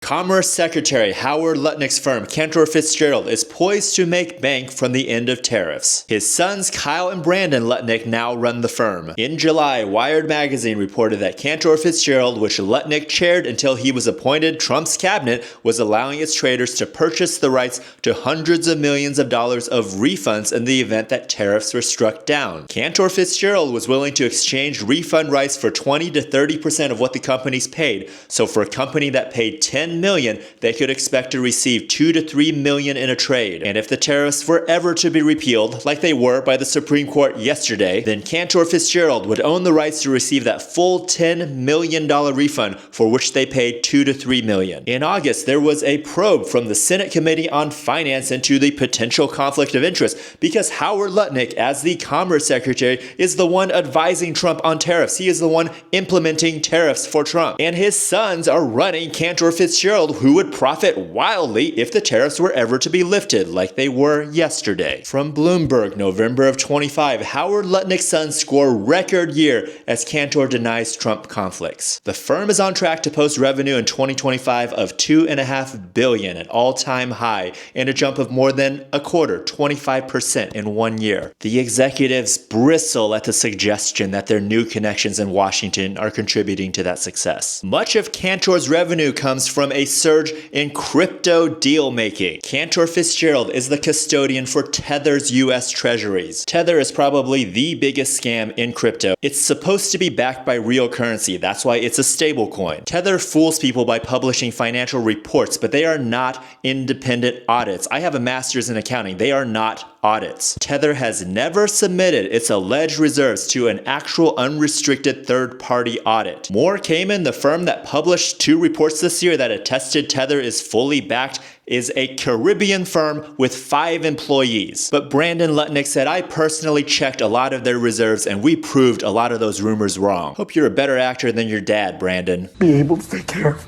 Commerce Secretary Howard Lutnick's firm, Cantor Fitzgerald, is poised to make bank from the end of tariffs. His sons, Kyle and Brandon Lutnick, now run the firm. In July, Wired magazine reported that Cantor Fitzgerald, which Lutnick chaired until he was appointed Trump's cabinet, was allowing its traders to purchase the rights to hundreds of millions of dollars of refunds in the event that tariffs were struck down. Cantor Fitzgerald was willing to exchange refund rights for 20 to 30% of what the companies paid. So for a company that paid $10 million, they could expect to receive $2 to $3 million in a trade. And if the tariffs were ever to be repealed, like they were by the Supreme Court yesterday, then Cantor Fitzgerald would own the rights to receive that full $10 million refund for which they paid $2 to $3 million. In August, there was a probe from the Senate Committee on Finance into the potential conflict of interest because Howard Lutnick, as the Commerce Secretary, is the one advising Trump on tariffs. He is the one implementing tariffs for Trump. And his sons are running Cantor Fitzgerald, who would profit wildly if the tariffs were ever to be lifted, like they were yesterday. From Bloomberg, November of 25, Howard Lutnick's sons score record year as Cantor denies Trump conflicts. The firm is on track to post revenue in 2025 of $2.5 billion, an all-time high, and a jump of more than a quarter, 25% in 1 year. The executives bristle at the suggestion that their new connections in Washington are contributing to that success. Much of Cantor's revenue comes from a surge in crypto deal making. Cantor Fitzgerald is the custodian for Tether's US treasuries. Tether is probably the biggest scam in crypto. It's supposed to be backed by real currency. That's why it's a stable coin. Tether fools people by publishing financial reports, but they are not independent audits. I have a master's in accounting. They are not audits. Tether has never submitted its alleged reserves to an actual unrestricted third-party audit. More came in. The firm that published 2 reports this year that attested Tether is fully backed is a Caribbean firm with 5 employees. But Brandon Lutnick said, I personally checked a lot of their reserves and we proved a lot of those rumors wrong. Hope you're a better actor than your dad, Brandon. Be able to take care of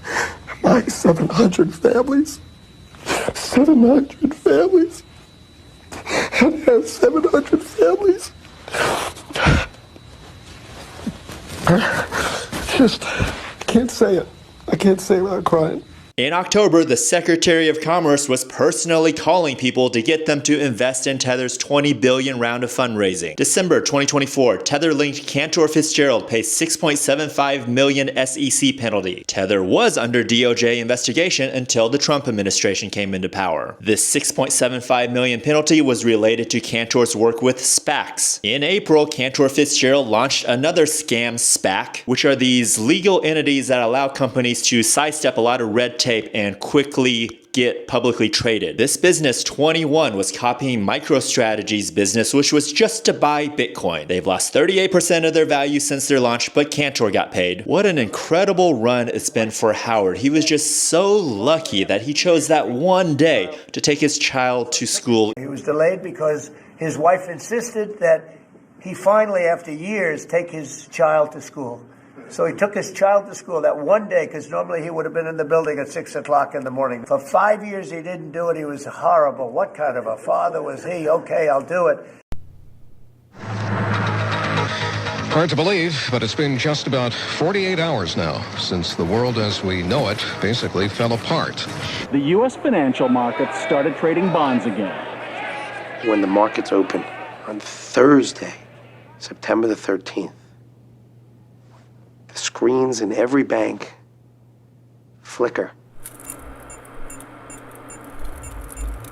my 700 families. 700 families. I have 700 families. I can't say it. I can't say it without crying. In October, the Secretary of Commerce was personally calling people to get them to invest in Tether's $20 billion round of fundraising. December 2024, Tether-linked Cantor Fitzgerald pays $6.75 million SEC penalty. Tether was under DOJ investigation until the Trump administration came into power. This $6.75 million penalty was related to Cantor's work with SPACs. In April, Cantor Fitzgerald launched another scam SPAC, which are these legal entities that allow companies to sidestep a lot of red tape and quickly get publicly traded. This business, 21, was copying MicroStrategy's business, which was just to buy Bitcoin. They've lost 38% of their value since their launch, but Cantor got paid. What an incredible run it's been for Howard. He was just so lucky that he chose that one day to take his child to school. He was delayed because his wife insisted that he finally, after years, take his child to school. So he took his child to school that one day, because normally he would have been in the building at 6 o'clock in the morning. For 5 years, he didn't do it. He was horrible. What kind of a father was he? Okay, I'll do it. Hard to believe, but it's been just about 48 hours now since the world as we know it basically fell apart. The U.S. financial markets started trading bonds again. When the markets opened on Thursday, September the 13th, the screens in every bank flicker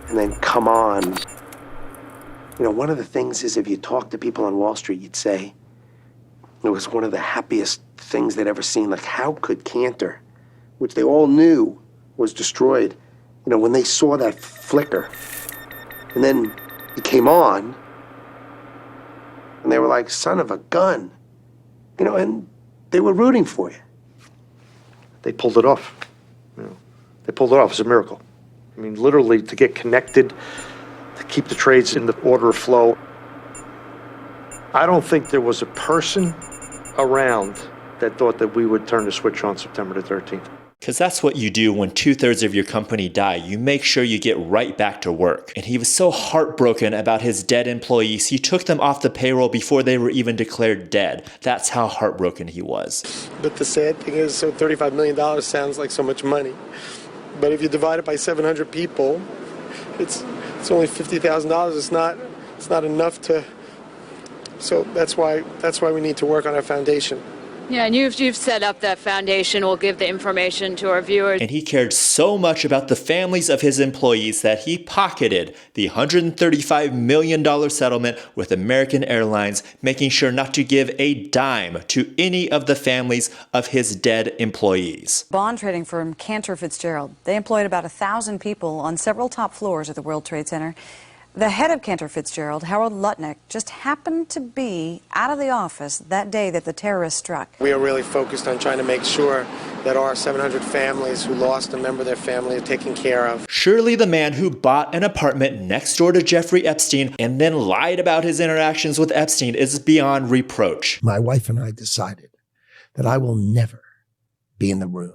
and then come on. You know, one of the things is if you talk to people on Wall Street, you'd say it was one of the happiest things they'd ever seen. Like, how could Cantor, which they all knew was destroyed, you know, when they saw that flicker and then it came on and they were like, son of a gun, you know, and they were rooting for you. They pulled it off. You know, they pulled it off. It's a miracle. I mean, literally, to get connected, to keep the trades in the order of flow. I don't think there was a person around that thought that we would turn the switch on September the 13th. Because that's what you do when 2/3 of your company die. You make sure you get right back to work. And he was so heartbroken about his dead employees, he took them off the payroll before they were even declared dead. That's how heartbroken he was. But the sad thing is, so $35 million sounds like so much money. But if you divide it by 700 people, it's only $50,000. It's not enough to. So that's why we need to work on our foundation. Yeah, and you've set up that foundation. We'll give the information to our viewers. And he cared so much about the families of his employees that he pocketed the $135 million settlement with American Airlines, making sure not to give a dime to any of the families of his dead employees. Bond trading firm Cantor Fitzgerald. They employed about 1,000 people on several top floors at the World Trade Center. The head of Cantor Fitzgerald, Harold Lutnick, just happened to be out of the office that day that the terrorists struck. We are really focused on trying to make sure that our 700 families who lost a member of their family are taken care of. Surely the man who bought an apartment next door to Jeffrey Epstein and then lied about his interactions with Epstein is beyond reproach. My wife and I decided that I will never be in the room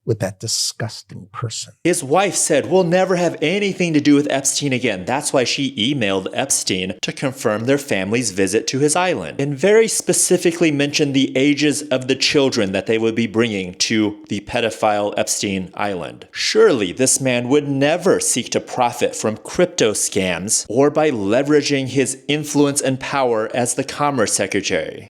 with that disgusting person. His wife said, "We'll never have anything to do with Epstein again." That's why she emailed Epstein to confirm their family's visit to his island, and very specifically mentioned the ages of the children that they would be bringing to the pedophile Epstein island. Surely this man would never seek to profit from crypto scams or by leveraging his influence and power as the Commerce Secretary.